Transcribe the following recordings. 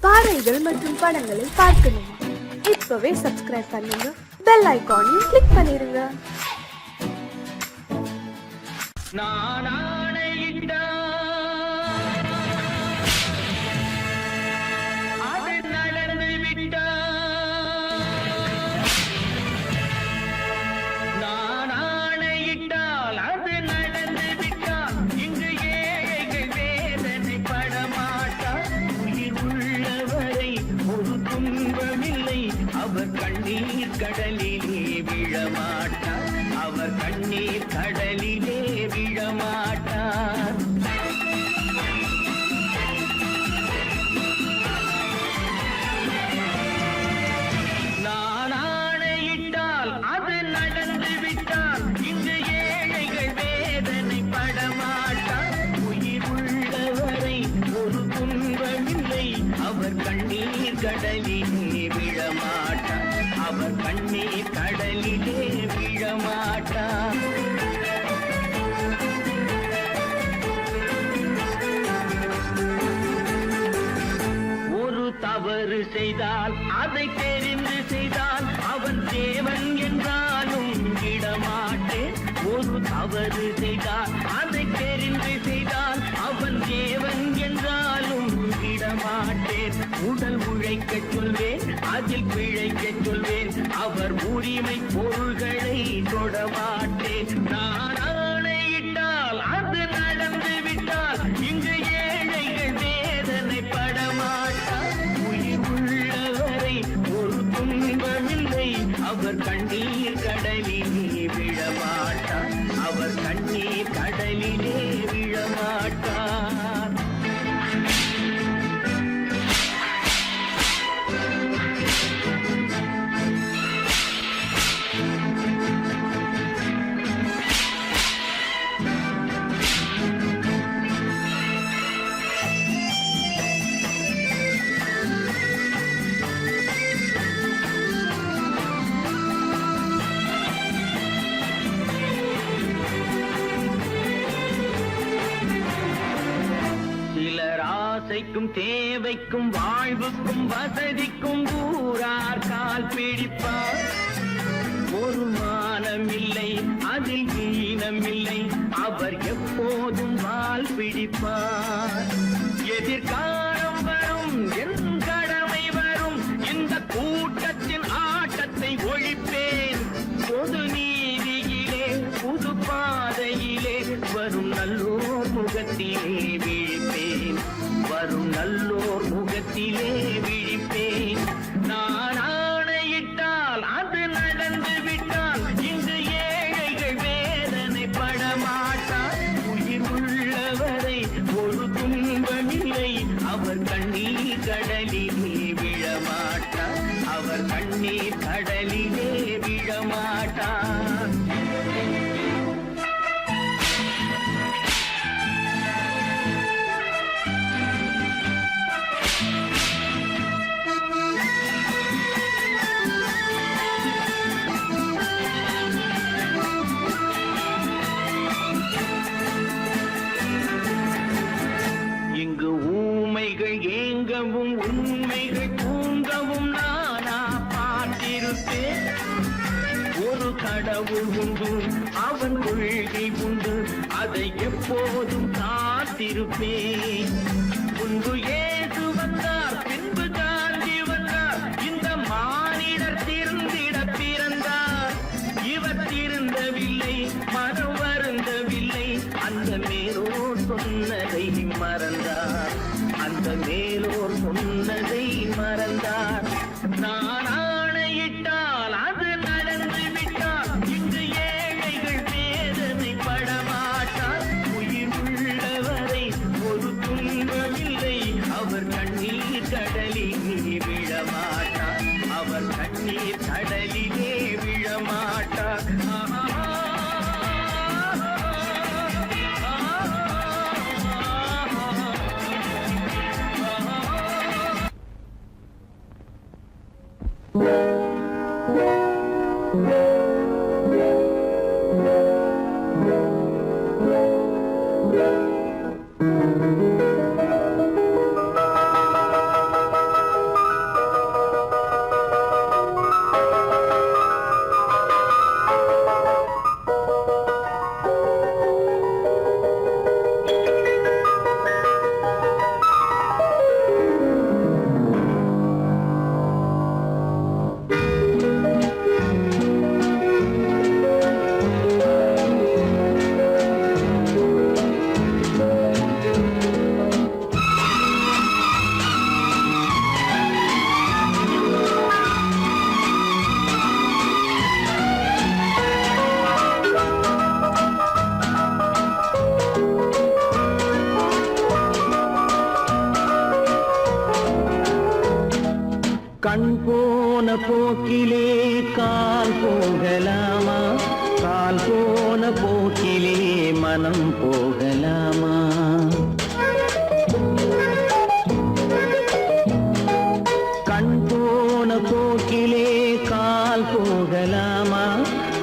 பாடல்கள் மற்றும் படங்களை பார்க்கணுமா? இப்பவே சப்ஸ்கிரைப் பண்ணுங்க, பெல் ஐகானையும் கிளிக் பண்ணிருங்க. அவர் கண்ணீர் கடலிலே விழமாட்டார், அவர் கண்ணீர் கடலிலே விழமாட்டார். நான் ஆணையிட்டால் அது நடந்து விட்டால் இங்கு ஏழைகள் வேதனை படமாட்டார். உயிர் உள்ளவரை ஒரு துன்பமில்லை, அவர் கண்ணீர் கடலிலே விழமாட்டார், அவர் கண்ணீர் கடலிலே விழமாட்டார். ஒரு தவறு செய்தால் அதை தெரிந்து செய்தால் அவன் தேவன் என்றாலும் விடமாட்டேன். ஒரு தவறு செய்தால் அதை தெரிந்து செய்தால் அவன் தேவன் என்றாலும் விடமாட்டேன். உடல் உழைக்க சொல்வேன், அதில் பிழைக்க சொல்வேன், அவர் உரிமை பொருள்களை தொடமாட்டேன். நான் ஆணையிட்டால் அது நடந்து விட்டால் இங்கு ஏழைகள் வேதனை படமாட்டார். உயிர் உள்ளவரை ஒரு துன்பமில்லை, அவர் கண்ணீர் கடலிலே விழமாட்டார், அவர் கண்ணீர் கடலிலே விழமாட்டார். ஆசைக்கும் தேவைக்கும் வாழ்வுக்கும் வசதிக்கும் ஊரார் கால் பிடிப்பார். ஒரு மானமில்லை, அதில் ஈனமில்லை, அவர் எப்போதும் வால் பிடிப்பார். எதிர்காலம் வரும், என் கடமை வரும், இந்த கூட்டத்தின் ஆட்டத்தை ஒழிப்பேன். பொது நீதியிலே புது பாதையிலே வரும் நல்லோர் முகத்திலே விழிப்பேன், வரும் நல்லோர் முகத்திலே விழிப்பேன். நான் ஆணையிட்டால் அது நடந்து விட்டால் இங்கு ஏழைகள் வேதனை படமாட்டார். உயிர் உள்ளவரை ஒரு துன்பமில்லை, அவர் கண்ணீர் கடலிலே விழமாட்டார், அவர் கண்ணீர் கடலிலே விழமாட்டார். இங்கு ஊமைகள் ஏங்கவும் உண்மைகள் தூங்கவும் நானா பார்த்திருப்பேன். ஒரு கடவுள் உண்டு, அவன் கொள்கை உண்டு, அதை எப்போதும் காத்திருப்பேன். முன்பு ஏது வந்தார், பின்பு காந்தி வந்தார், இந்த மானிடர் திருந்திட பிறந்தார். இவர் திருந்தவில்லை, மனம் வருந்தவில்லை, அந்த மேலோர் சொன்னதை மறந்தார், அந்த மேலோர் சொன்னதை மறந்தார். நான் ஆணையிட்டால் அது நடந்து விட்டால் இங்கு ஏழைகள் வேதனை படமாட்டார். உயிர் உள்ளவரை ஒரு துன்பமில்லை, அவர் கண்ணீர் கடலிலே விழமாட்டார், அவர் கண்ணீர் கடலிலே விழமாட்டார். கண் போன போக்கிலே கால் போகலாமா, கால் போன போக்கிலே மனம் போகலாமா? கண் போன போக்கிலே கால் போகலாமா,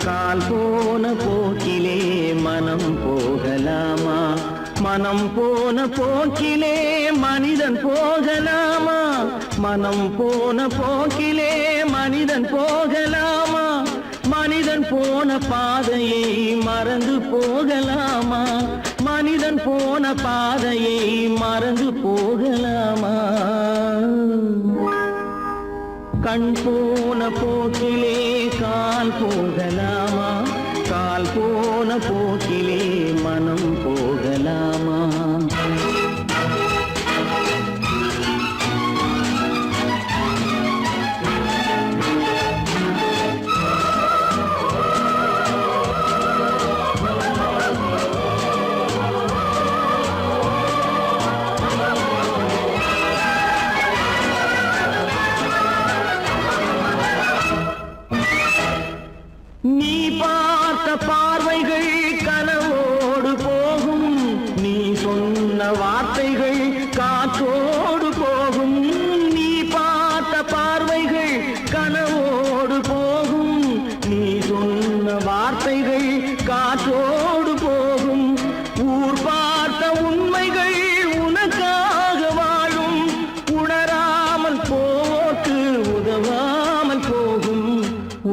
கால் போன போக்கிலே மனம் போகலாமா? மனம் போன போக்கிலே மனிதன் போகலாமா, மனம் போன போக்கிலே மனிதன் போகலாமா? மனிதன் போன பாதையை மறந்து போகலாமா, மனிதன் போன பாதையை மறந்து போகலாமா? கண் போன போக்கிலே கால் போகலாமா, கால் போன போக்கிலே மனம் போகலாமா? நீ பார்த்த பார்வைகள் கனவோடு போகும், நீ சொன்ன வார்த்தைகள் காற்றோடு போகும். நீ பார்த்த பார்வைகள் கனவோடு போகும், நீ சொன்ன வார்த்தைகள் காற்றோடு போகும். ஊர் பார்த்த உண்மைகள் உனக்காக வாழும், உணராமல் போக்கு உதவாமல் போகும்,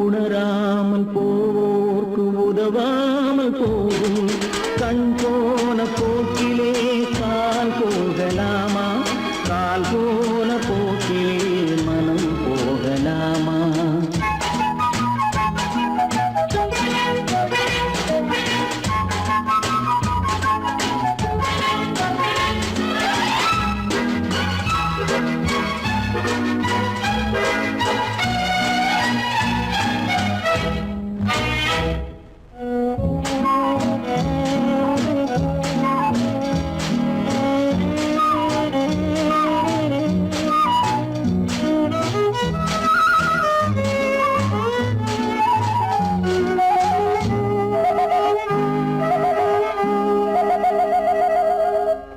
உணராமல் போவோர்க்கு உதவாமல் போகும். கண் போன போக்கிலே கால் போகலாமா, கால் போன போக்கிலே மனம் போகலாமா?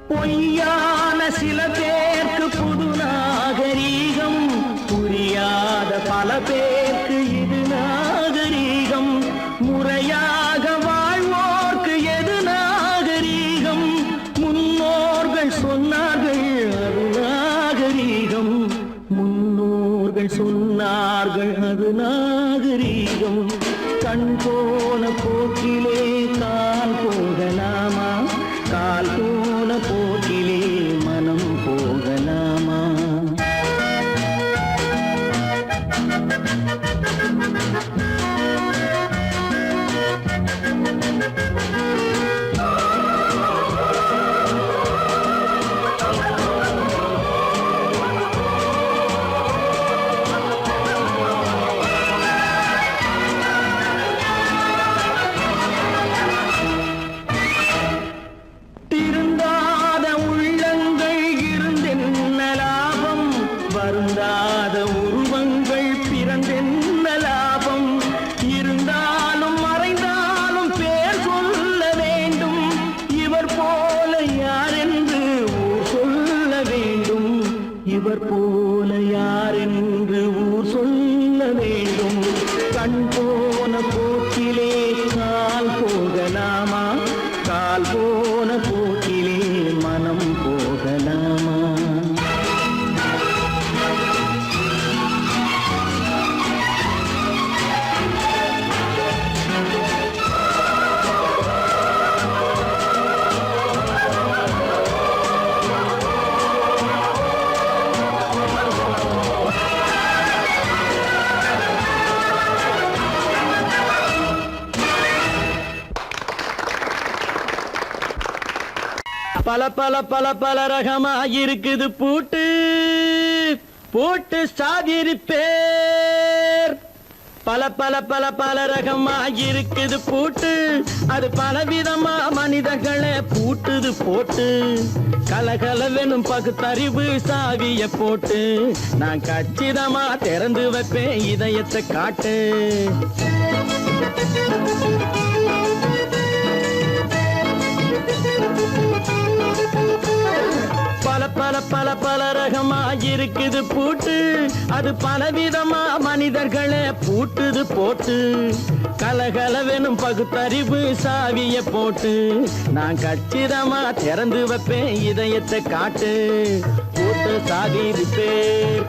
பொய்யான சில பேருக்கு புது நாகரீகம், புரியாத பல பேருக்கு இது நாகரீகம். முறையாக வாழ்வோர்க்கு எது நாகரீகம்? முன்னோர்கள் சொன்னார்கள் அது நாகரீகம், முன்னோர்கள் சொன்னார்கள் அது நாகரீகம். கண் போன போக்கிலே கால் போகலாமா, கால் போன போக்கிலே மனம் போகலாமா? திருந்தாத உள்ளங்கள் இருந்தென்ன லாபம், வருந்தாத உருவங்கள் பிறந்தென்ன லாபம்? இருந்தாலும் மறைந்தாலும் பேர் சொல்ல வேண்டும், இவர் போல யார் என்று ஊர் சொல்ல வேண்டும், இவர் போல யார் என்று ஊர் சொல்ல வேண்டும். கண் போன போக்கிலே கால் போகலாமா, கால் போன போக்கிலே மனம் போகலாமா? பல பல பல பல ரகமா இருக்குது பூட்டு, பூட்டு சாதிரி பேர் பல பல பல பல ரகமா இருக்குது பூட்டு, அது பலவிதமா மனிதர்களை பூட்டுது போட்டு. கலகலவெனும் பகுத்தறிவு சாவிய போட்டு, நான் கச்சிதமா திறந்து வைப்பேன் இதயத்தை காட்டு. பல பல பல பல ரகமா இருக்குது பூட்டு, அது பலவிதமா மனிதர்களை பூட்டுது போட்டு. கலகலவெனும் பகுத்தறிவு சாவிய போட்டு, நான் கச்சிதமா திறந்து வைப்பேன் இதயத்தை காட்டு. போட்டு சாதிருப்பேன்.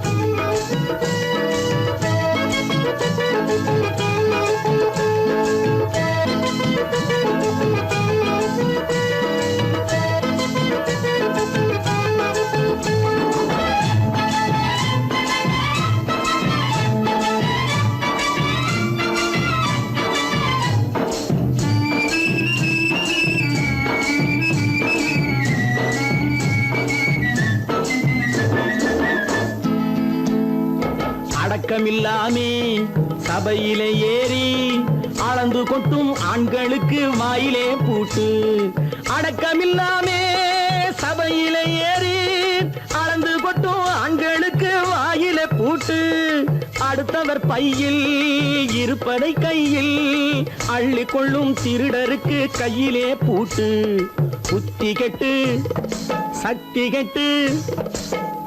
அடக்கமில்லாமே சபையிலே ஏறி அளந்து கொட்டும் ஆண்களுக்கு வாயிலே பூட்டு. அடக்கமில்லாமே சபையிலே ஏறி அளந்து கொட்டும் ஆண்களுக்கு வாயிலே பூட்டு. அடுத்தவர் பையில் இருப்பதை கையில் அள்ளி கொள்ளும் திருடருக்கு கையிலே பூட்டு. புத்தி கெட்டு சக்தி கெட்டு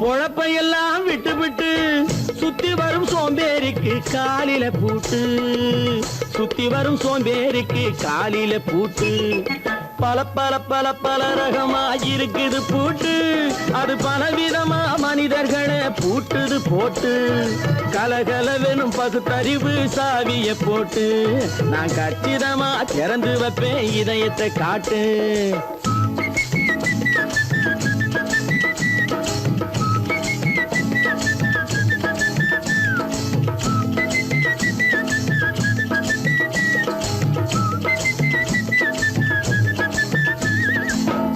பொழப்பையெல்லாம் விட்டு விட்டு சுத்தி வரும் சோம்பேறிக்கு காலில பூட்டு. சுத்தி வரும் சோம்பேறிக்கு காலில பூட்டு. பல பல பல பல ரகமா இருக்குது பூட்டு, அது பலவிதமா மனிதர்களை பூட்டுது போட்டு. கலகலவெனும் பகுத்தறிவு சாவிய போட்டு, நான் கச்சிதமா திறந்து வைப்பேன் இதயத்தை காட்டு.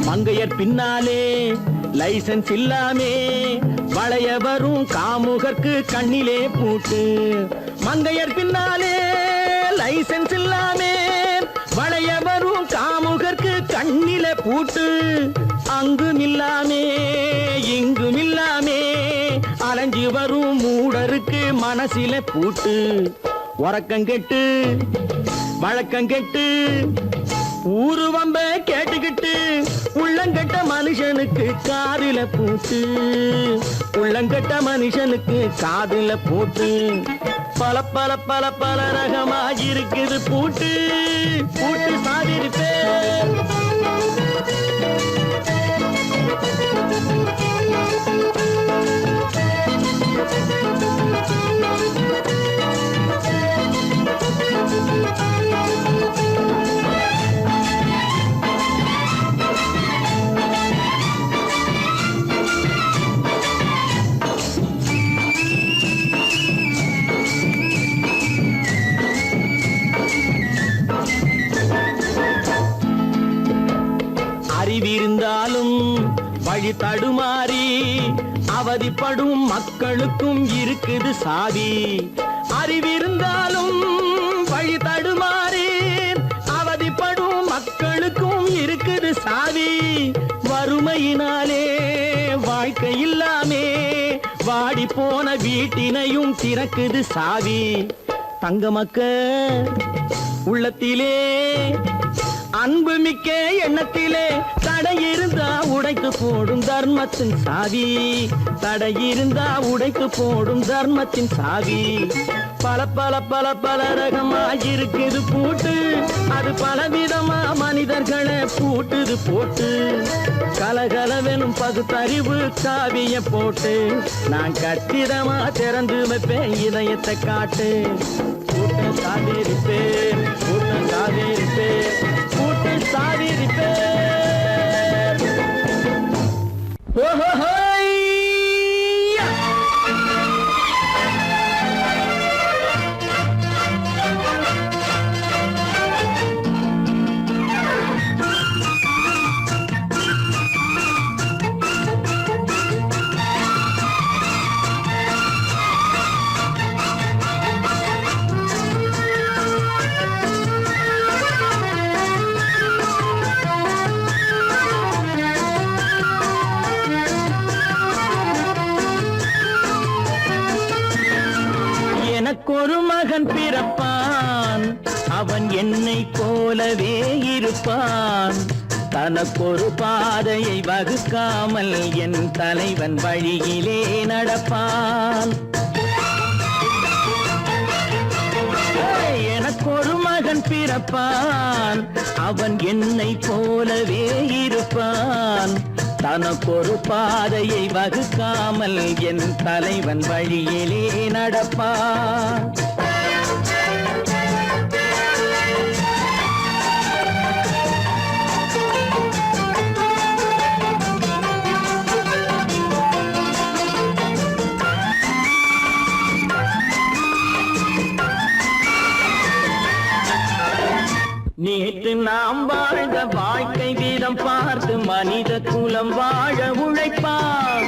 மங்கையர் பின்னாலே லைசன்ஸ் இல்லாமே வளைய வரும் காமுகர்க்கு கண்ணிலே பூட்டு. மங்கையர் பின்னாலே லைசன்ஸ் இல்லாமே வளைய வரும் காமுகர்க்கு கண்ணிலே பூட்டு. அங்கும் இல்லாமே இங்கும் இல்லாமே அலைஞ்சு வரும் மூடருக்கு மனசிலே பூட்டு. உறக்கங்கெட்டு வழக்கங்கெட்டு ஊரு வம்ப கேட்டுக்கிட்டு உள்ளங்கட்ட மனுஷனுக்கு காதில பூட்டு. உள்ளங்கட்ட மனுஷனுக்கு காதில பூட்டு. பல பல பல பல ரகமா இருக்குது பூட்டு. பூட்டு சாதிருப்பேன். அறிவிருந்தாலும் வழி தடுமாறி அவதிப்படும் மக்களுக்கும் இருக்குது சாவி. அறிவிருந்தாலும் வழி தடுமாறி அவதிப்படும் மக்களுக்கும் இருக்குது சாவி. வறுமையினாலே வாழ்க்கை இல்லாமே வாடி போன வீட்டினையும் திறக்குது சாவி. தங்க மக்க உள்ளத்திலே அன்பு மிக்க எண்ணத்திலே தடை இருந்தா உடைத்து போடும் தர்மத்தின் சாவி. தடை இருந்தா உடைத்து போடும் தர்மத்தின் சாவி. பல பல பல பல ரகமா இருக்குது பூட்டு, அது பலவிதமா மனிதர்களை பூட்டுது போட்டு. கலகலவெனும் பகுத்தறிவு சாவிய போட்டு, நான் கச்சிதமா திறந்து வைப்பேன் இதயத்தை காட்டு. கூட்டம் சாதிருப்பேன், கூட்டம் சாதிருப்பேன், கூட்டம் சாதிருப்பேன். எனக்கொரு மகன் பிறப்பான், அவன் என்னை போலவே இருப்பான். தனக்கொரு பாதையை வகுக்காமல் என் தலைவன் வழியிலே நடப்பான். எனக்கொரு மகன் பிறப்பான், அவன் என்னை போலவே இருப்பான். தனக்கொரு பாதையை வகுக்காமல் என் தலைவன் வழியிலே நடப்பான். நேற்று நாம் வாழ்ந்த வாழ்க்கை வீதம் பார்த்து மனித குலம் வாழ உழைப்பான்.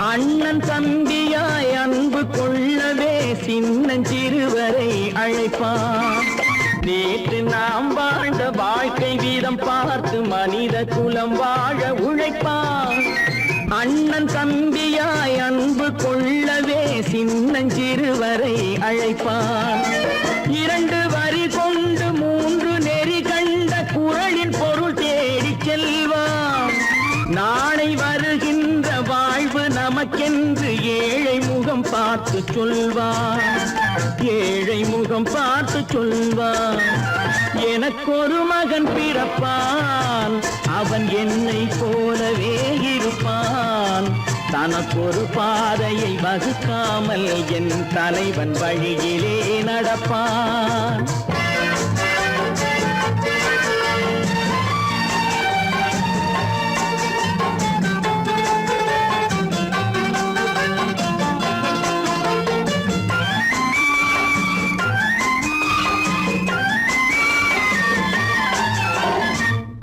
அண்ணன் தம்பியாய் அன்பு கொள்ளவே சின்னஞ்சிறுவரை அழைப்பான். நேற்று நாம் வாழ்ந்த வாழ்க்கை வீதம் பார்த்து மனித குலம் வாழ உழைப்பான். அண்ணன் தம்பியாய் அன்பு கொள்ளவே சின்னஞ்சிறுவரை அழைப்பான். இரண்டு வரி கொண்டு மூன்று நெறி கண்ட குறளின் பொருள் தேடி செல்வான். நாளை வருகின்ற வாழ்வு நமக்கென்று ஏழை முகம் பார்த்து சொல்வான். ஏழை முகம் பார்த்து சொல்வான். எனக்கொரு மகன் பிறப்பான், அவன் என்னை போலவே இருப்பான். தனக்கொரு பாதையை வகுக்காமல் என் தலைவன் வழியிலே நடப்பான்.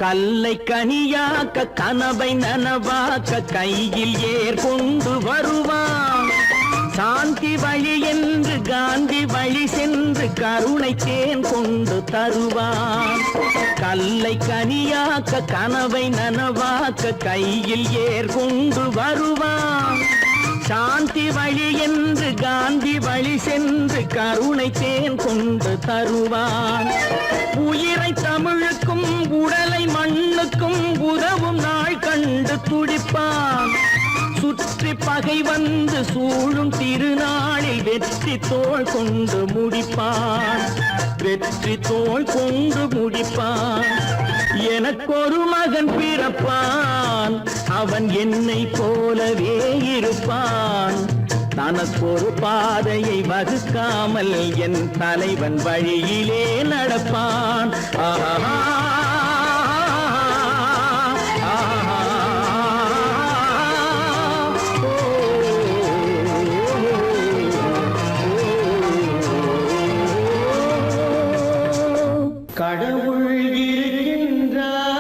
கல்லை கனியாக்க கனவை நனவாக்க கையில் ஏற்கொண்டு வருவான். சாந்தி வழி என்று காந்தி வழி சென்று கருணை தேன் கொண்டு தருவான். கல்லை கனியாக்க கனவை நனவாக்க கையில் ஏற்கொண்டு வருவான். சாந்தி வழி என்று காந்தி வழி சென்று கருணை தேன் கொண்டு தருவான். உயிரை தமிழுக்கும் உடலை மண்ணுக்கும் உதவும் நாள் கண்டு துடிப்பான். சுற்றி பகை வந்து சூழும் திருநாளில் வெற்றி தோள் கொண்டு முடிப்பான். வெற்றி தோள் கொண்டு முடிப்பான். எனக்கொரு மகன் பிறப்பான், அவன் என்னை போலவே இருப்பான். தனக்கொரு பாதையை வகுக்காமல் என் தலைவன் வழியிலே நடப்பான். ஆஹா கடவுள் இருக்கின்றார்.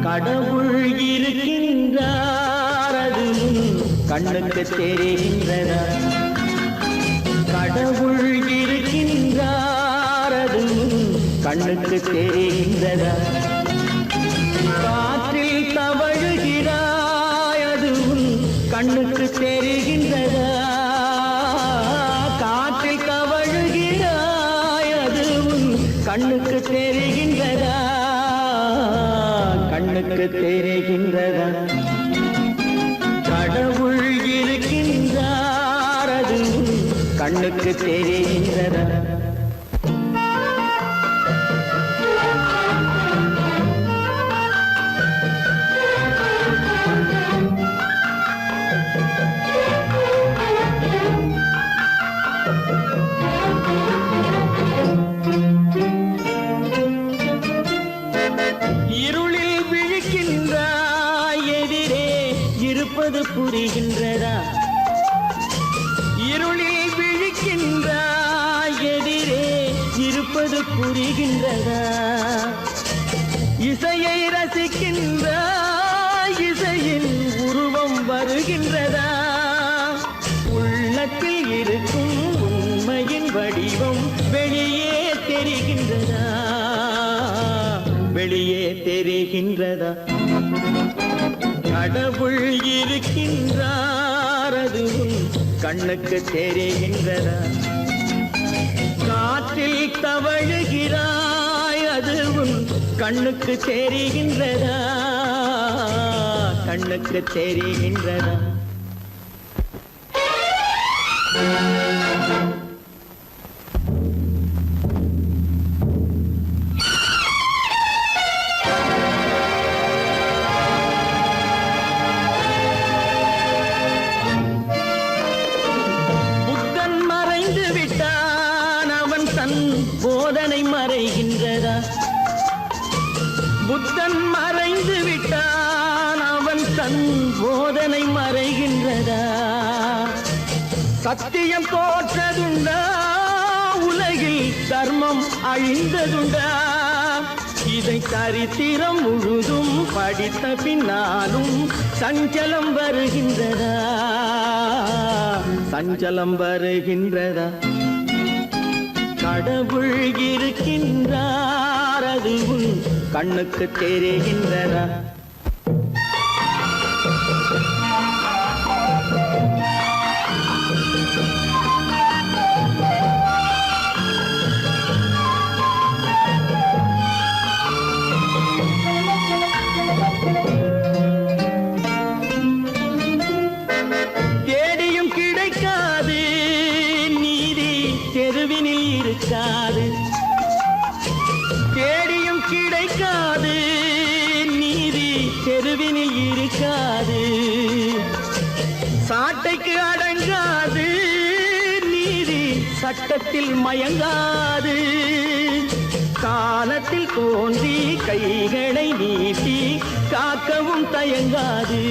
கடவுள் இருக்கின்றார், அது கண்ணுக்கு தெரிகின்றதா? கடவுள் இருக்கின்றார், அது கண்ணுக்கு தெரிகின்றதா? காற்றில் தவழுகிறாய், அது கண்ணுக்கு தெரிகின்றதா? காற்றில் தவழுகிறாய், அது கண்ணுக்கு தெரிகின்றதா? கண்ணுக்கு தெரிகின்றதா? கடவுள் இருக்கின்றார், அது கண்ணுக்கு தெரிகின்றதா? இருளில் விழிக்கின்றாய், எதிரே இருப்பது புரிகின்றதா? இருளில் விழிக்கின்றாய், எதிரே இருப்பது புரிகின்றதா? இசையை ரசிக்கின்றாய், இசையின் உருவம் வருகின்றதா? வடிவம் வெளியே தெரிகின்றதா, வெளியே தெரிகின்றதா? கடவுள் இருக்கின்றார் அதுவும் கண்ணுக்கு தெரிகின்றதா? காற்றில் தவழுகிறாய் அதுவும் கண்ணுக்கு தெரிகின்றதா, கண்ணுக்கு தெரிகின்றதா? புத்தன் மறைந்து விட்டான், அவன் தன் போதனை மறைகின்றதா? புத்தன் மறைந்து விட்டான், அவன் தன் போதனை மறைகின்றதா? சத்தியம் தோற்றதுண்டா, உலகில் தர்மம் அழிந்ததுண்டா? இதை சரித்திரம் முழுதும் படித்த பின்னாலும் சஞ்சலம் வருகின்றதா, சஞ்சலம் வருகின்றதா? கடவுள் இருக்கின்றார் அதுவும் கண்ணுக்கு தெரிகின்றதா? தேடியும் கிடைக்காது நீதி தெருவினில் இருக்காது, தேடியும் கிடைக்காது நீதி தெருவினில் இருக்காது. சாட்டைக்கு அடங்காது நீதி சட்டத்தில் மயங்காது. காலத்தில் தோன்றி கைகளை நீட்டி காக்கவும் தயங்காது,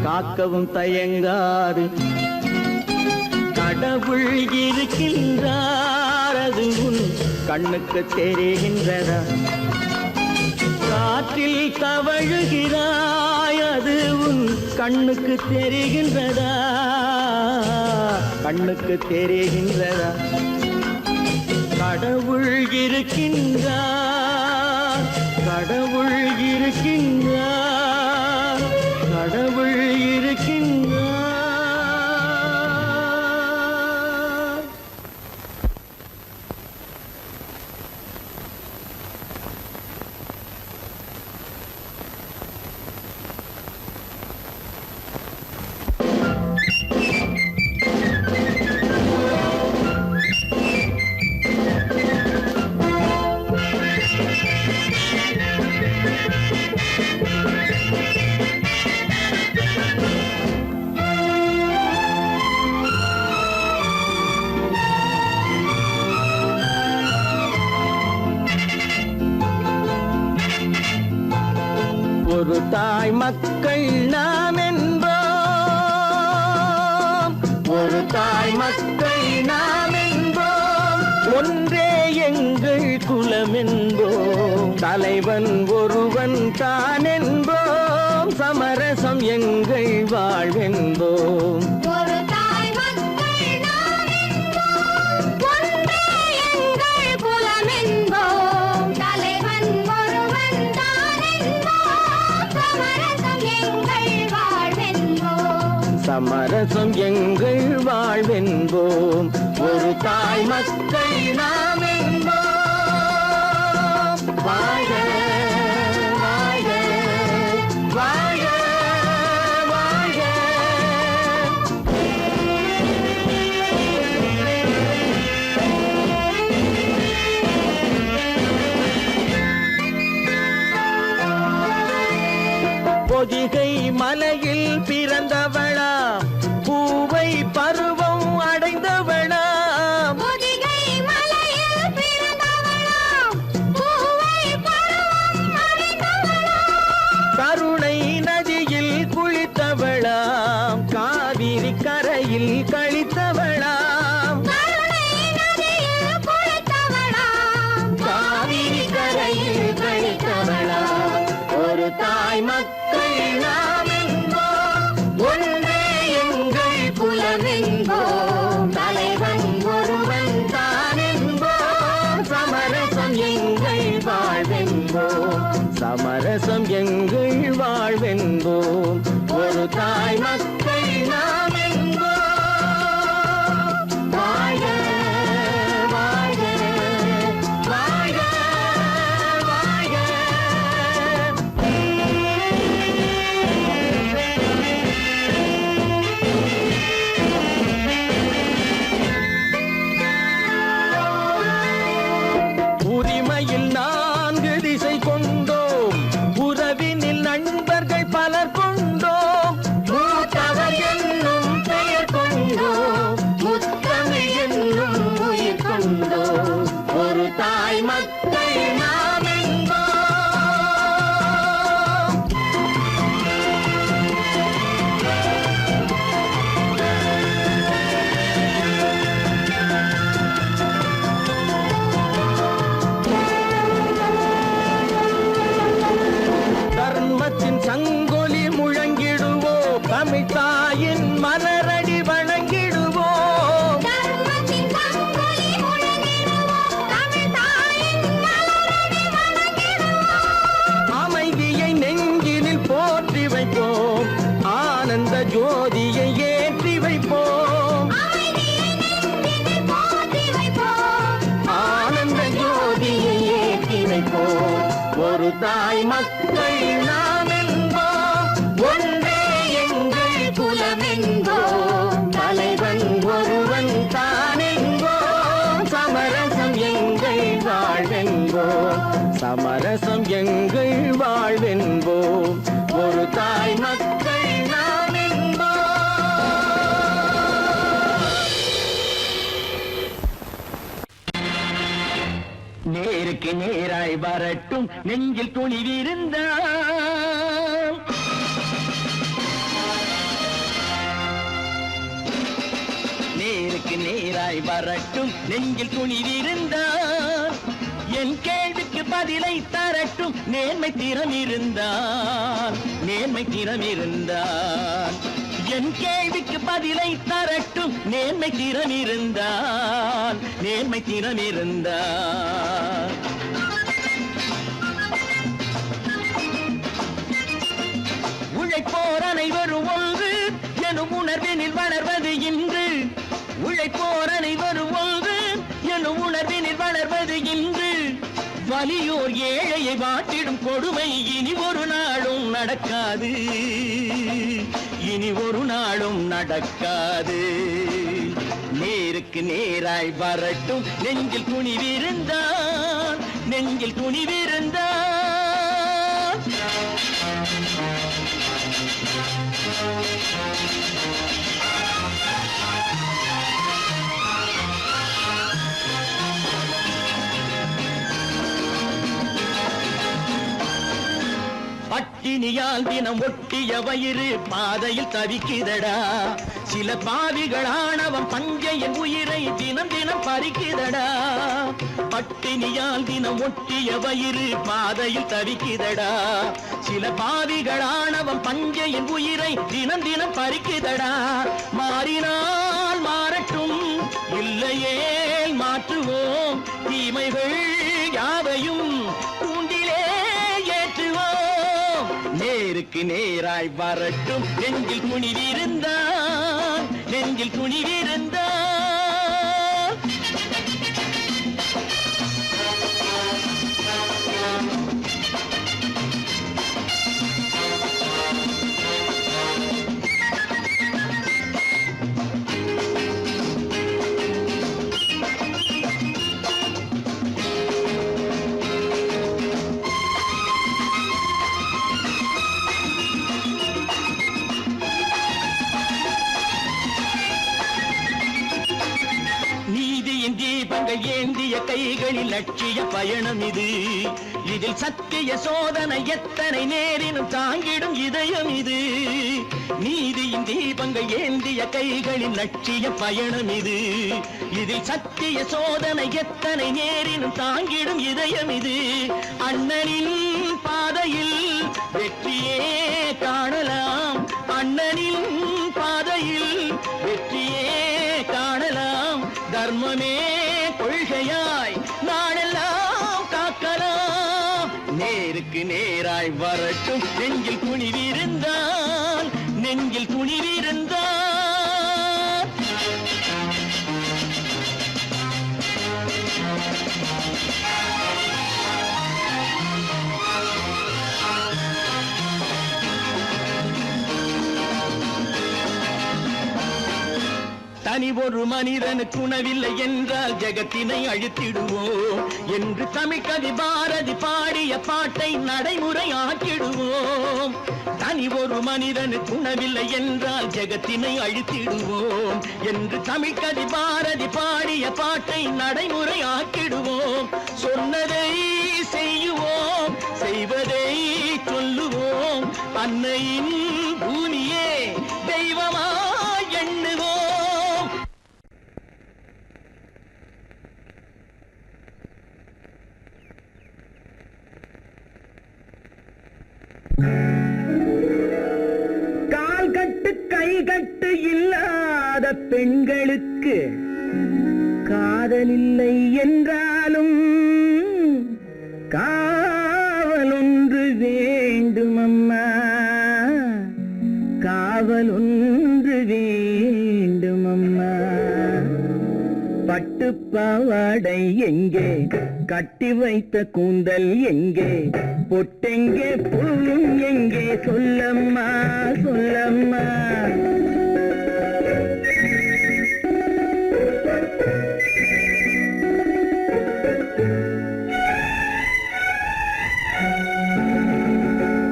காக்கவும் தயங்காது. கடவுள் இருக்கின்றார் அதுவும் கண்ணுக்கு தெரிகின்றதா? காற்றில் தவழுகிறாய் அதுவும் கண்ணுக்கு தெரிகின்றதா, கண்ணுக்கு தெரிகின்றதா? கடவுள் இருக்கின்றார், கடவுள் இருக்கின்றார், கடவுள் இருக்கின்றார். ஒரு தாய் மக்கள் நாம் என்போம், ஒரு தாய் மக்கள் நாம் என்போம், ஒன்றே எங்கள் குலம் என்போம், தலைவன் ஒருவன் தான் என்போம், சமரசம் எங்கள் வாழ்வென்போம். சமரசம் எங்கள் வாழ்வென்போம், ஒரு தாய் மக்கள் நாம் என்போம். வாழ்க வாழ்க வாழ்க வாழ்க. பொதிகை மலையில் பிறந்தவளா, பூவை பருவம் அடைந்தவளா, பொதிகை மலையில் பிறந்தவளா, பூவை பருவம் அடைந்தவளா, கருணை நதியில் குளித்தவளாம், காவிரி கரையில் கழித்தவளாம், கருணை நதியில் குளித்தவளாம், காவிரி கரையில் கழித்தவளாம். ஒரு தாய் மக்கள் நாம் என்போம், ஒன்றே தாய் மக்கள் நாம் என்போம். வாழ்க வாழ்க வாழ்க வாழ்க. உரிமையில் 4 திசை கொண்டோம், உறவினில் நண்பர்கள் பலர் கொண்டோம், மூத்தவர் என்னும் பெயர் கொண்டோம், முத்தமிழ் என்னும் உயிர் கொண்டோம். ஒரு தாய் மக்கள் நாம் என்போம். தர்மத்தின் சங்கொலி முழங்கிடுவோம், தமிழ் தாயின் மலரடி வணங்கிடுவோம். தர்மத்தின் சங்கொலி முழங்கிடுவோம், தமிழ் தாயின் மலரடி வணங்கிடுவோம். அமைதியை நெஞ்சினில் போற்றி வைப்போம், ஆனந்த ஜோதியை ஏற்றி வைப்போம். அமைதியை நெஞ்சினில் போற்றி வைப்போம், ஆனந்த ஜோதியை ஏற்றி வைப்போம். ஒரு தாய் மக்கள் நாம் என்போம், ஒன்றே எங்கள் குலம் என்போம், தலைவன் ஒருவன் தான் என்போம். சமரசம் எங்கள் வாழ்வென்போம், சமரசம் எங்கள் வாழ்வென்போம். ஒரு தாய் மக்கள் நாம் என்போம். நேருக்கு நேராய் வரட்டும், நெஞ்சில் துணிவிருந்தால். நேருக்கு நேராய் வரட்டும், நெஞ்சில் துணிவிருந்தால். என் கேள்விக்கு பதிலை தரட்டும், நேர்மை திறம் இருந்தால், நேர்மை திறம் இருந்தால். என் கேள்விக்கு பதிலை தரட்டும், நேர்மை திறம் இருந்தால், நேர்மை திறம் இருந்தால். உழைப்போர் அனைவரும் ஒன்று எனும் உணர்வினில் வளர்வது இன்று. உழைப்போர் அனைவரும் ஒன்று எனும் உணர்வினில் வளர்வது இன்று. வலியோர் ஏழையை வாட்டிடும் கொடுமை இனி ஒரு நாளும் நடக்காது, இனி ஒரு நாளும் நடக்காது. நேருக்கு நேராய் வரட்டும், நெஞ்சில் துணிவிருந்தால், நெஞ்சில் துணிவிருந்தால். பட்டினியால் தினம் ஒட்டிய வயிறு பாதையில் தவிக்குதடா. சில பாவிகள் ஆணவம் பஞ்சையின் உயிரை தினம் தினம் பறிக்குதடா. பட்டினியால் தினம் ஒட்டிய வயிறு பாதையில் தவிக்குதடா. சில பாவிகள் ஆணவம் பஞ்சையின் உயிரை தினம் தினம் பறிக்குதடா. மாறினால் மாறட்டும், இல்லையே மாற்றுவோம், தீமைகள் யாவையும் கூண்டிலே ஏற்றுவோம். நேருக்கு நேராய் வரட்டும், நெஞ்சில் துணிவிருந்தால், நெஞ்சில் துணிவிருந்தால். நீதியின் தீபங்கள் ஏந்திய கைகளில் லட்சிய பயணம் இது. இதில் சத்திய சோதனை எத்தனை நேரினும் தாங்கிடும் இதயம் இது. நீதியின் தீபங்கள் ஏந்திய கைகளில் லட்சிய பயணம் இது. இதில் சத்திய சோதனை எத்தனை நேரினும் தாங்கிடும் இதயம் இது. அண்ணனின் பாதையில் வெற்றியே காணலாம், அண்ணனின் பாதையில் வெற்றியே காணலாம். தர்மமே கொள்கையாய் நாடெல்லாம் காக்கலாம். நேருக்கு நேராய் வரட்டும், நெஞ்சில் துணிவிருந்தால், நெஞ்சில் துணிவிருந்தால் தனி ஒரு மனிதனுக்கு உணவில்லை என்றால் ஜெகத்தினை அழித்திடுவோம் என்று தமிழ் கவி பாரதி பாடிய பாட்டை நடைமுறையாக்கிடுவோம். தனி ஒரு மனிதனுக்கு உணவில்லை என்றால் ஜெகத்தினை அழித்திடுவோம் என்று தமிழ் கவி பாரதி பாடிய பாட்டை நடைமுறையாக்கிடுவோம். சொன்னதை செய்யுவோம், செய்வதை சொல்லுவோம், அன்னையின் பூமியே தெய்வமா எண்ணுவோம். கால் கட்டு கை கட்டு இல்லாத பெண்களுக்கு காதலில்லை என்றாலும் காவலொன்று வேண்டுமம்மா, காவலொன்று வேண்டுமம்மா. பட்டு பாவாடை எங்கே, கட்டி வைத்த கூந்தல் எங்கே, பொட்டெங்கே பூவும் எங்கே, சொல்லம்மா சொல்லம்மா.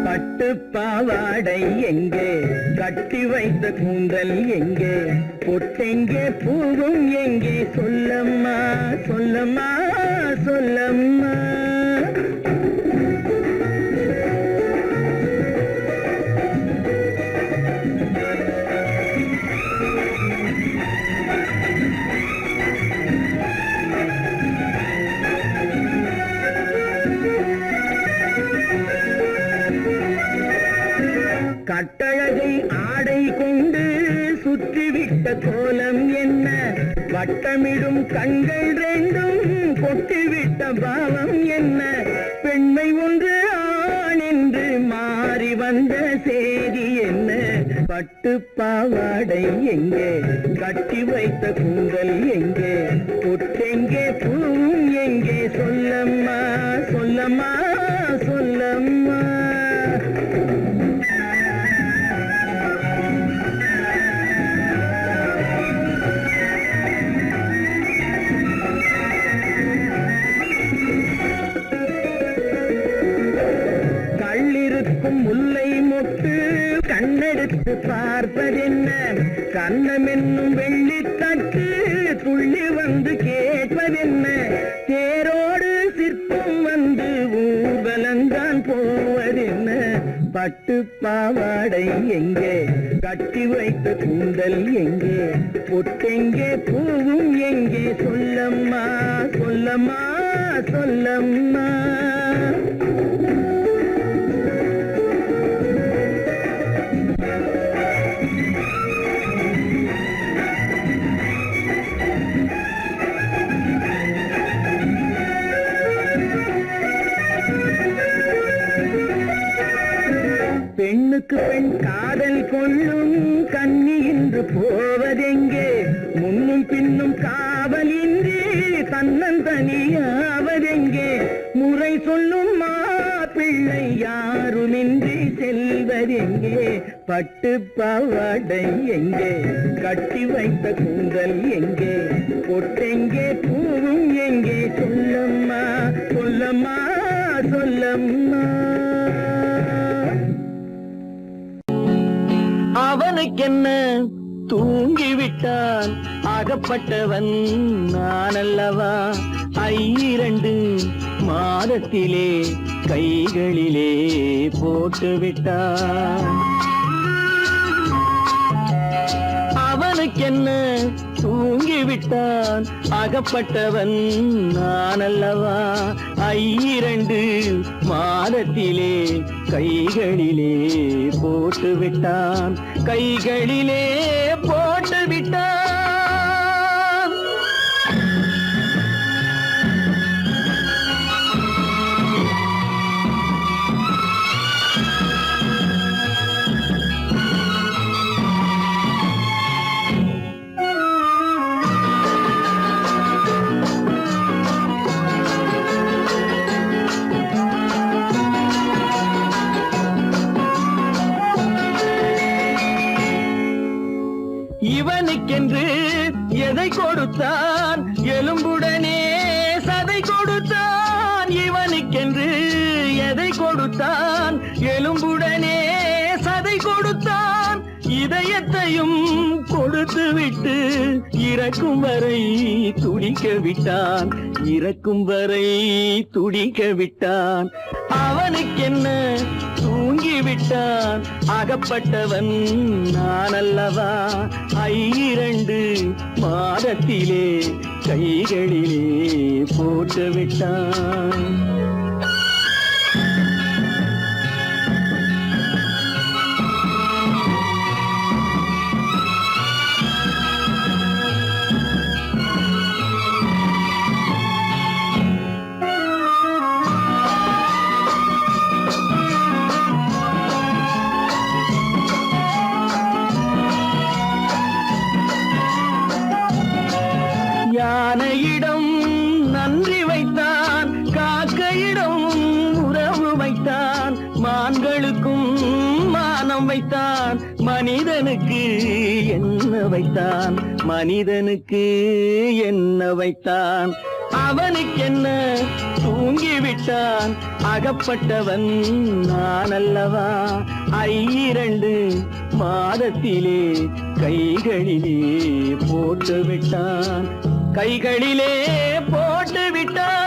பட்டு பாவாடை எங்கே, கட்டி வைத்த கூந்தல் எங்கே, பொட்டெங்கே பூவும் எங்கே, சொல்லம்மா சொல்லம்மா சொல்லம்மா. கட்டழகை ஆடை கொண்டு சுற்றிவிட்ட கோலம் என்ன, வட்டமிடும் கண்கள் ரெண்டும் கொட்டிவிட்ட பாவம் என்ன, பெண்மை ஒன்று ஆண் என்று மாறி வந்த செய்தி என்ன. பட்டு பாவாடை எங்கே, கட்டி வைத்த கூந்தல் எங்கே, பொட்டெங்கே பூவும் எங்கே, சொல்லம்மா சொல்லம்மா சொல்லம்மா. முல்லை மொட்டு கண்ணெடுத்து பார்ப்பதென்ன, கண்ணம் என்னும் வெள்ளித்தட்டு துள்ளி வந்து கேட்பதென்ன, தேரோடு சிற்பம் வந்து ஊர்வலந்தான் போவதென்ன. பட்டு பாவாடை எங்கே, கட்டி வைத்த கூந்தல் எங்கே, பொட்டெங்கே பூவும் எங்கே, சொல்லம்மா சொல்லம்மா சொல்லம்மா. பெண்ணுக்கு பெண் காதல் கொள்ளும் கன்னி இன்று போவதெங்கே, முன்னும் பின்னும் காவலின்றி தன்னந்தனியாவதெங்கே, முறை சொல்லும் மாப்பிள்ளை யாருமின்றி செல்வதெங்கே. பட்டு பாவாடை எங்கே, கட்டி வைத்த கூந்தல் எங்கே, பொட்டெங்கே பூவும் எங்கே, சொல்லம்மா சொல்லம்மா சொல்லம்மா. அவனுக்கென்ன தூங்கிவிட்டான், அகப்பட்டவன் நான் அல்லவா. 2 மாதத்திலே கைகளிலே போட்டுவிட்டான். அவனுக்கென்ன தூங்கிவிட்டான், அகப்பட்டவன் நான் அல்லவா. 2 மாதத்திலே கைகளிலே போட்டுவிட்டான், கைகளிலே போட்டுவிட்டான். கொடுத்தான், எலும்புடனே சதை கொடுத்தான். இவனுக்கென்று எதை கொடுத்தான், எலும்புடனே சதை கொடுத்தான். இதயத்தையும் கொடுத்து விட்டு இறக்கும் வரை துடிக்க விட்டான், இறக்கும் வரை துடிக்க விட்டான். அவனுக்கென்ன தூங்கிவிட்டான், அகப்பட்டவன் நான் அல்லவா. 2 மாதத்திலே கைகளிலே போட்டு விட்டான். யானையிடம் நன்றி வைத்தான், காக்கையிடம் உறவு வைத்தான். மான்களுக்கும் மானம் வைத்தான், மனிதனுக்கு என்ன வைத்தான், மனிதனுக்கு என்ன வைத்தான். அவனுக்கென்ன தூங்கிவிட்டான், அகப்பட்டவன் நான் அல்லவா. 2 மாதத்திலே கைகளிலே போட்டு விட்டான், கைகளிலே போட்டு விட்டான்.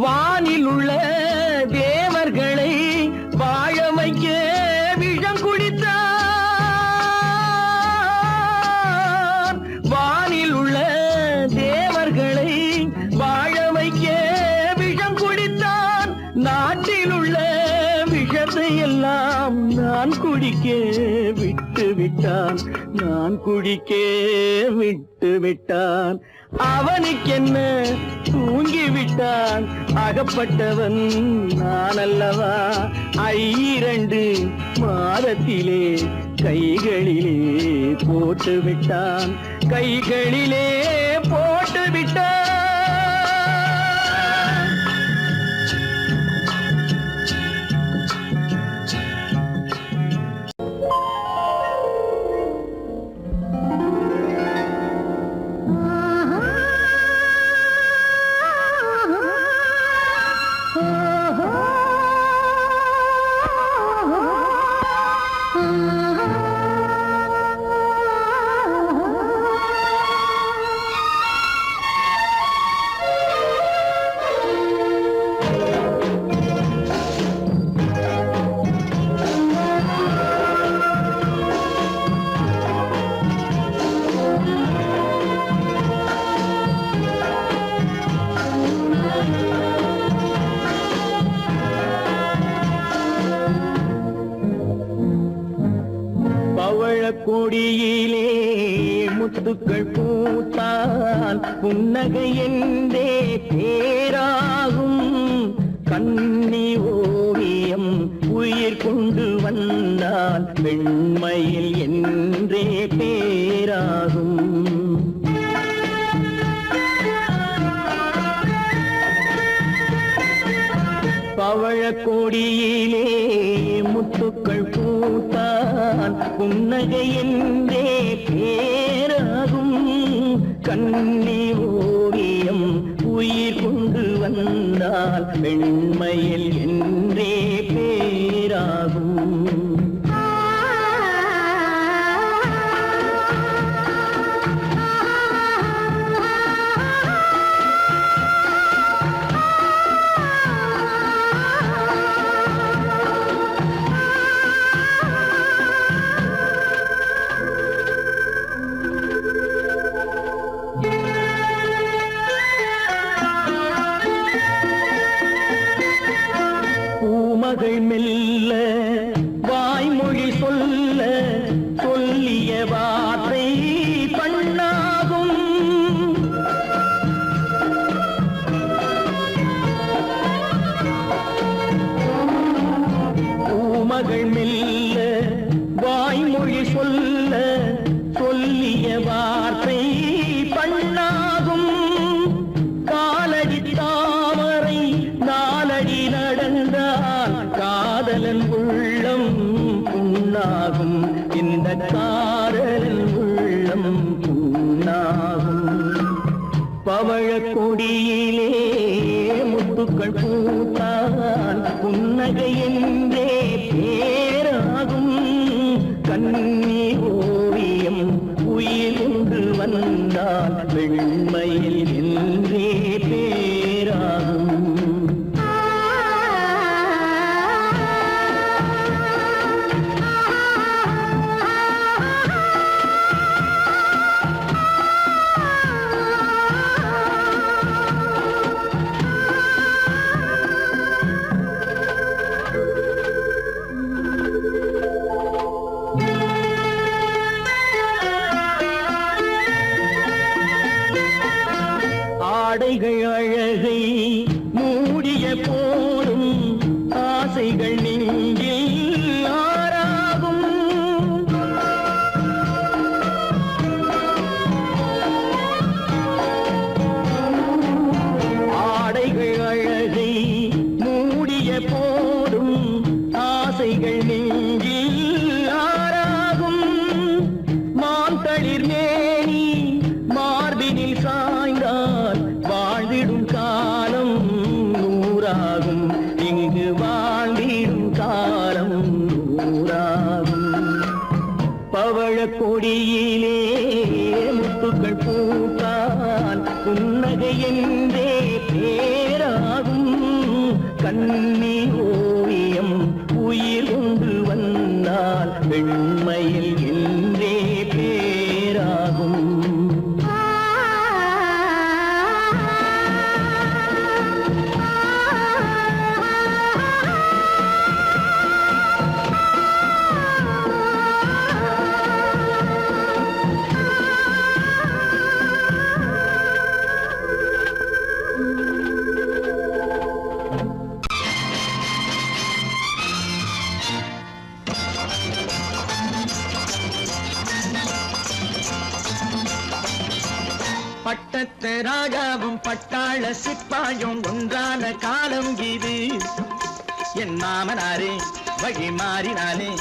வானில் உள்ள தேவர்களை வாழ வைக்க விஷம் குடித்தான். வானில் உள்ள தேவர்களை வாழ வைக்க விஷம் குடித்தான். நாட்டில் உள்ள விஷத்தை எல்லாம் நான் குடிக்க விட்டு விட்டான், நான் குடிக்க விட்டு விட்டான். அவனுக்கென்ன தூங்கிவிட்டான், அகப்பட்டவன் நான் அல்லவா. 2 மாதத்திலே கைகளிலே போட்டு விட்டான், கைகளிலே போட்டு விட்டான். கொடியிலே முத்துக்கள் பூத்தால் புன்னகை என்றே பேராகும். கண்ணி ஓவியம் உயிர் கொண்டு வந்தால் பெண்மையில் என்றே பேராகும். பவழக்கொடியிலே முத்துக்கள் பூத்தான் புன்னகை என்றே பேராகும். கண்ணி ஓவியம் உயிர் கொண்டு வந்தால் பெண்மையில் என்றே பேராகும். கொடியிலே முத்துக்கள் பூத்தால் புன்னகை என்றே பேராகும். கண்ணீர் ஓவியம் உயிர் கொண்டு வந்தால் வெண்மையில் என்றே பேராகும். ஆடைகள் அழகை மூடிய போதும் ஆசைகள் நெஞ்சில் ஆறாகும். ஆடைகள் அழகை மூடிய போதும் ஆசைகள் நெஞ்சில் ஆறாகும். மாந்தளிர் மேனி மார்பினில் சாய்ந்தால் வாழ்ந்திடும் காலம் நூறாகும். இங்கு வாழ்ந்திடும் காலம் நூறாகும். பவழ கொடியிலே முத்துக்கள் பூத்தால் புன்னகை என்றே பேராகும். கண்ணீர் ஓவியம் உயிர் கொண்டு வந்தால் வெண்மையில் என்றே பேராகும். பட்டத்து ராஜாவும் பட்டாள சிப்பாயும் ஒன்றான காலம் இது. என் மாமனாரே வழி மாறினாலே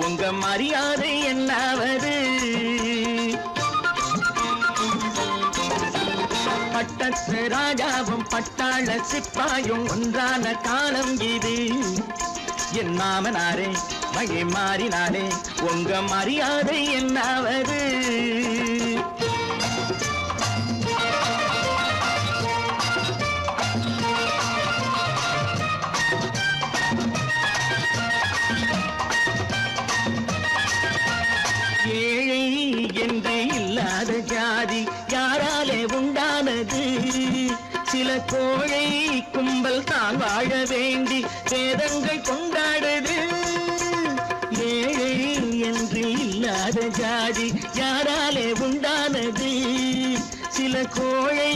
உங்க மரியாதை என்னாவது? பட்டத்து ராஜாவும் பட்டாள சிப்பாயும் ஒன்றான காலம் இது. என் மாமனாரே வழி மாறினாலே உங்க மரியாதை என்னாவது? ஏழை என்று இல்லாத ஜாதி யாராலே உண்டானது? சில கோழை கும்பல் தான் வாழ வேண்டி வேதங்கள் கொண்டாடுது. ஏழை என்று இல்லாத ஜாதி யாராலே உண்டானது? சில கோழை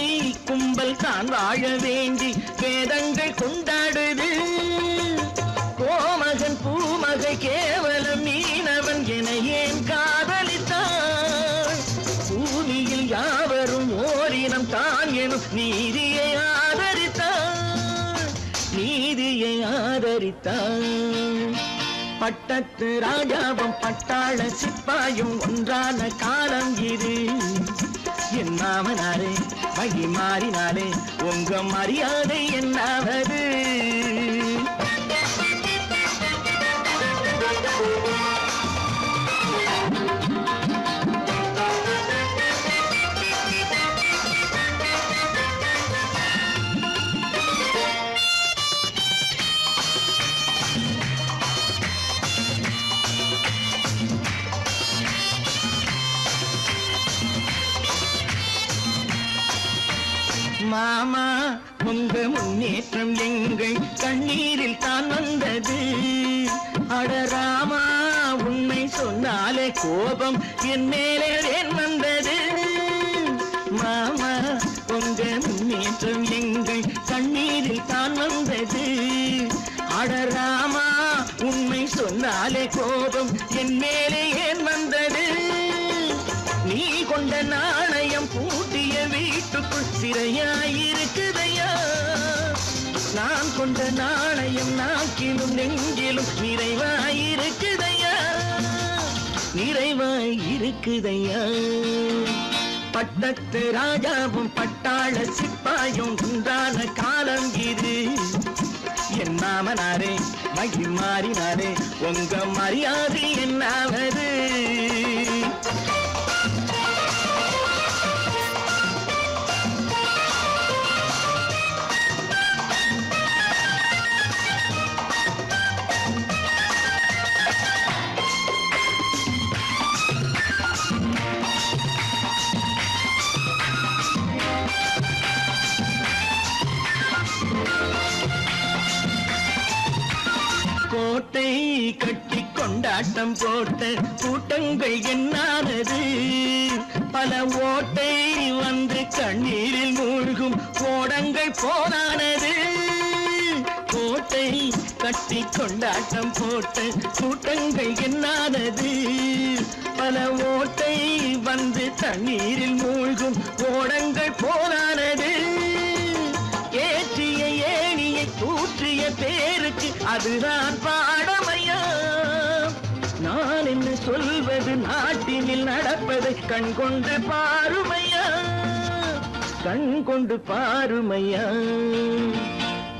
கும்பல் தான் வாழ வேண்டி வேதங்கள் கொண்டாடுது. கோமகன் பூமகை கேவலம் மீனவன் என ஏன் காதலித்தான்? பூமியில் யாவரும் ஓரினம் தான் எனும் நீதியை ஆதரித்தான். நீதியை ஆதரித்தான். பட்டத்து ராஜாவும் பட்டாள சிப்பாயும் ஒன்றான காலம் இது. என் மாமனாரே வழி மாறினாலே உங்க மரியாதை என்னாவது? மாமா உங்க முன்னேற்றம் எங்கள் கண்ணீரில் தான் வந்தது. அடராமா உண்மை சொன்னாலே கோபம் என் மேலே ஏன் வந்தது? மாமா உங்க முன்னேற்றம் எங்கள் கண்ணீரில் தான் வந்தது. அடராமா உண்மை சொன்னாலே கோபம் என் மேலே ஏன் வந்தது? நீ கொண்ட நாணயம் பூட்டிய வீட்டுக்குள் சிறையாயிருக்குதையா? நான் கொண்ட நாணயம் நாக்கிலும் நெஞ்சிலும் நிறைவாயிருக்குதையா? நிறைவாயிருக்குதையா? பட்டத்து ராஜாவும் பட்டாள சிப்பாயும் உண்டான காலம் இது. என் மாமனாரே மகி மாறினாரே உங்க மரியாதை என்னாவது? கோட்டை கட்டி கொண்டாட்டம் போட்ட கூட்டங்கள் என்னானது? பல ஓட்டை வந்து கண்ணீரில் மூழ்கும் ஓடங்கள் போனானது. கோட்டை கட்டி கொண்டாட்டம் போட்ட கூட்டங்கள் என்னானது? பல ஓட்டை வந்து தண்ணீரில் மூழ்கும் ஓடங்கள் போனானது. ஏற்றிய ஏணியை தூற்றிய பேருக்கு அதுதான் பாடமையா? நான் என்ன சொல்வது, நாட்டினில் நடப்பதை கண் கொண்டு பாருமையா, கண் கொண்டு பாருமையா.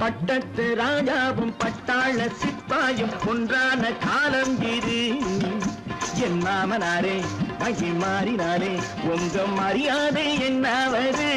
பட்டத்து ராஜாவும் பட்டாள சிப்பாயும் ஒன்றான காலம் இது. என் மாமனாரே மகி மாறினாரே உங்க மரியாதை என்னாவது?